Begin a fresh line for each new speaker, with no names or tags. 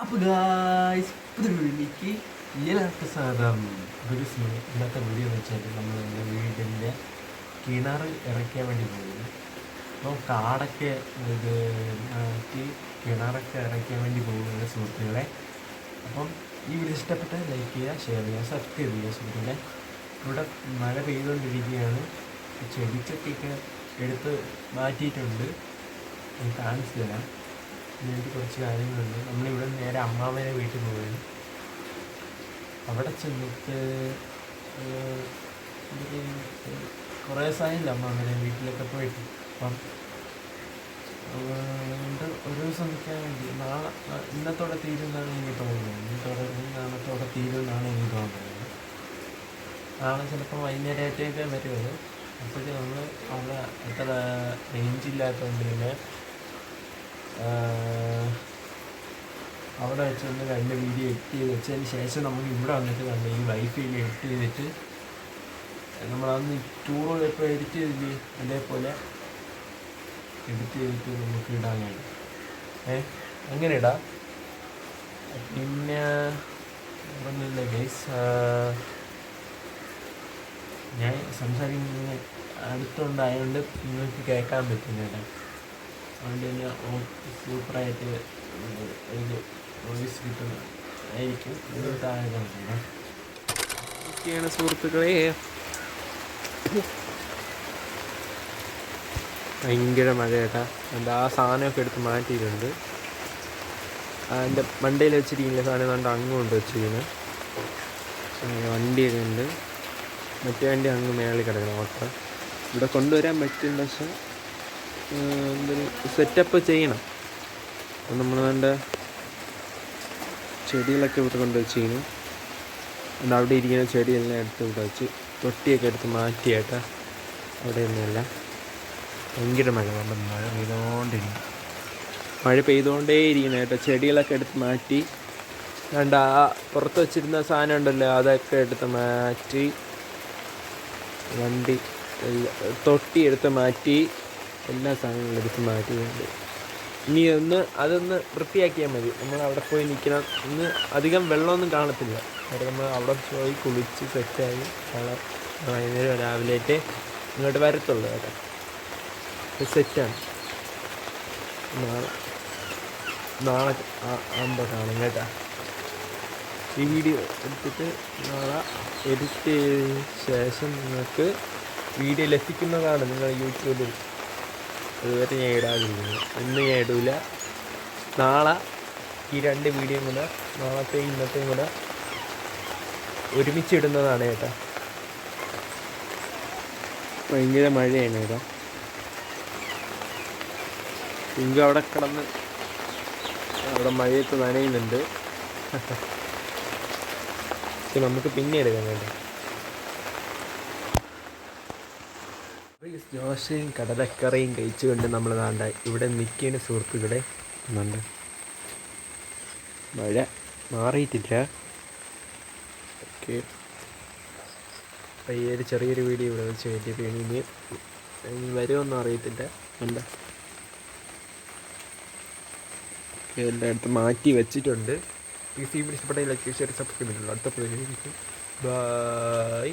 അപ്പോൾ ഗായ്സ് പുതിയ വീഡിയോയ്ക്ക് എല്ലാവർക്കും സ്വാഗതം. ഇന്നത്തെ വീഡിയോ എന്ന് വെച്ചാൽ നമ്മൾ എൻ്റെ വീടിൻ്റെ കിണർ ഇറക്കാൻ വേണ്ടി പോകുന്നു. അപ്പോൾ കാടൊക്കെ ഇത് ആക്കി കിണറൊക്കെ ഇറക്കാൻ വേണ്ടി പോകുന്ന സുഹൃത്തുക്കളെ. അപ്പം ഈ വീഡിയോ ഇഷ്ടപ്പെട്ടാൽ ലൈക്ക് ചെയ്യുക, ഷെയർ ചെയ്യുക, സബ്സ്ക്രൈബ് ചെയ്യുക സുഹൃത്തുക്കളെ. ഇവിടെ മഴ പെയ്തുകൊണ്ടിരിക്കുകയാണ്. ചെടിച്ചട്ടിയൊക്കെ എടുത്ത് മാറ്റിയിട്ടുണ്ട്. കാണിച്ചു തരാം. എനിക്ക് കുറച്ച് കാര്യങ്ങളുണ്ട്. നമ്മളിവിടെ നേരെ അമ്മാമ്മേനെ വീട്ടിൽ പോവുകയാണ്. അവിടെ ചെന്നിട്ട് കുറേ സമയമില്ല അമ്മാമ്മേനെ വീട്ടിലൊക്കെ പോയിട്ട്. അപ്പം അതുകൊണ്ട് ഒരു ദിവസം നിൽക്കാൻ വേണ്ടി ഇന്നത്തോടെ തീരുമെന്നാണ് എനിക്ക് തോന്നുന്നത്. നാളത്തോടെ തീരുമെന്നാണ് എനിക്ക് തോന്നുന്നത്. നാളെ ചിലപ്പോൾ വൈകുന്നേരമായിട്ടൊക്കെ വരുന്നത്. അപ്പോഴേ നമ്മൾ അവിടെ അത്ര റേഞ്ച് ഇല്ലാത്തതുകൊണ്ട് പിന്നെ അവിടെ വെച്ചൊന്ന് രണ്ട് വീഡിയോ എഡിറ്റ് ചെയ്ത് വെച്ചതിന് ശേഷം നമുക്ക് ഇവിടെ വന്നിട്ട് കണ്ട് ഈ വൈഫൈയിൽ എഡിറ്റ് ചെയ്തിട്ട് നമ്മളന്ന് ടൂർ പോയപ്പോൾ എഡിറ്റ് ചെയ്തില്ലേ അതേപോലെ എഡിറ്റ് ചെയ്തിട്ട് നമുക്ക് ഇടാനായിട്ട് അങ്ങനെ ഇടാം. പിന്നെ ഒന്നുമില്ല ഗൈസ്, ഞാൻ സംസാരിക്കുന്ന അടുത്തുണ്ടായതുകൊണ്ട് നിങ്ങൾക്ക് കേൾക്കാൻ പറ്റും കേട്ടോ. അതുകൊണ്ട് തന്നെ സൂപ്പറായിട്ട് ഒരു വോയിസ് കിട്ടുന്നതായിരിക്കും. ഒക്കെയാണ് സുഹൃത്തുക്കളെ. ഭയങ്കര മഴ കേട്ടാ. എൻ്റെ ആ സാധനമൊക്കെ എടുത്ത് മാറ്റിയിട്ടുണ്ട്. എൻ്റെ വണ്ടിയിൽ വെച്ചിരിക്കുന്ന സാധനം കണ്ട് അങ്ങ് കൊണ്ട് വെച്ചിരിക്കുന്നത്. വണ്ടിയൊക്കെ ഉണ്ട്. മറ്റേ വണ്ടി അങ്ങ് മേളിൽ കിടക്കണം. ഓട്ടോ ഇവിടെ കൊണ്ടുവരാൻ പറ്റും, പക്ഷെ എന്തൊരു സെറ്റപ്പ് ചെയ്യണം. അപ്പം നമ്മൾ വേണ്ട ചെടികളൊക്കെ ഇവിടെ കൊണ്ടുവച്ചിരുന്നു. അതുകൊണ്ട് അവിടെ ഇരിക്കുന്ന ചെടിയെല്ലാം എടുത്ത് ഇവിടെ വെച്ച് തൊട്ടിയൊക്കെ എടുത്ത് മാറ്റിയേട്ടാ. അവിടെ ഒന്നുമല്ല, ഭയങ്കര മഴ. നല്ല മഴ പെയ്തുകൊണ്ടേയിരിക്കണം കേട്ടോ. ചെടികളൊക്കെ എടുത്ത് മാറ്റി വേണ്ട ആ പുറത്ത് വെച്ചിരുന്ന സാധനം ഉണ്ടല്ലോ അതൊക്കെ എടുത്ത് മാറ്റി, വണ്ടി തൊട്ടി എടുത്ത് മാറ്റി, എല്ലാ സാധനങ്ങളും എടുത്ത് മാറ്റിയിട്ടുണ്ട്. ഇനി അതൊന്ന് വൃത്തിയാക്കിയാൽ മതി. നമ്മൾ അവിടെ പോയി നിൽക്കണം. ഇന്ന് അധികം വെള്ളമൊന്നും കാണത്തില്ല. അവിടെ നമ്മൾ അവിടെ പോയി കുളിച്ച് സെറ്റായി വൈകുന്നേരം രാവിലെയായിട്ട് ഇങ്ങോട്ട് വരത്തുള്ളൂ കേട്ടോ. സെറ്റാണ്. നാളെ ആകുമ്പോൾ കാണും കേട്ടോ. ഈ വീഡിയോ എടുത്തിട്ട് നാളെ എഡിറ്റ് ചെയ്തതിന് ശേഷം നിങ്ങൾക്ക് വീഡിയോ ലഭിക്കുന്നതാണ് നിങ്ങൾ യൂട്യൂബിൽ. അതുവരെ ഞാൻ ഇടാതിരിക്കുന്നു. ഇന്ന് ഞാൻ ഇടില്ല. നാളെ ഈ രണ്ട് വീഡിയോയും കൂടെ, നാളത്തെയും ഇന്നത്തെയും കൂടെ ഒരുമിച്ചിടുന്നതാണ് കേട്ടോ. ഭയങ്കര മഴയാണ് കേട്ടോ. ഇങ്ങ് അവിടെ കിടന്ന് അവിടെ മഴയത്ത് നനയുന്നുണ്ട്. നമുക്ക് പിന്നെ എടുക്കാം കേട്ടോ. ദോശയും കടലക്കറിയും കഴിച്ചുകൊണ്ട് നമ്മൾ നാണ്ട ഇവിടെ നിൽക്കുന്ന സുഹൃത്തുക്കളെ. നാണ്ട മഴ മാറിയിട്ടില്ല. ഓക്കെ, പയ്യൊരു ചെറിയൊരു വീഡിയോ ഇവിടെ വെച്ച് കഴിഞ്ഞിട്ട് ഇനി വരുമൊന്നും അറിയത്തില്ല. എന്താ എല്ലായിടത്തും മാറ്റി വെച്ചിട്ടുണ്ട്. ഈ വീഡിയോ ഇഷ്ടപ്പെട്ട ലൈക്ക്, ഷെയർ, സബ്സ്ക്രൈബ് ചെയ്യുന്നുള്ളൂ. അടുത്ത ബൈ.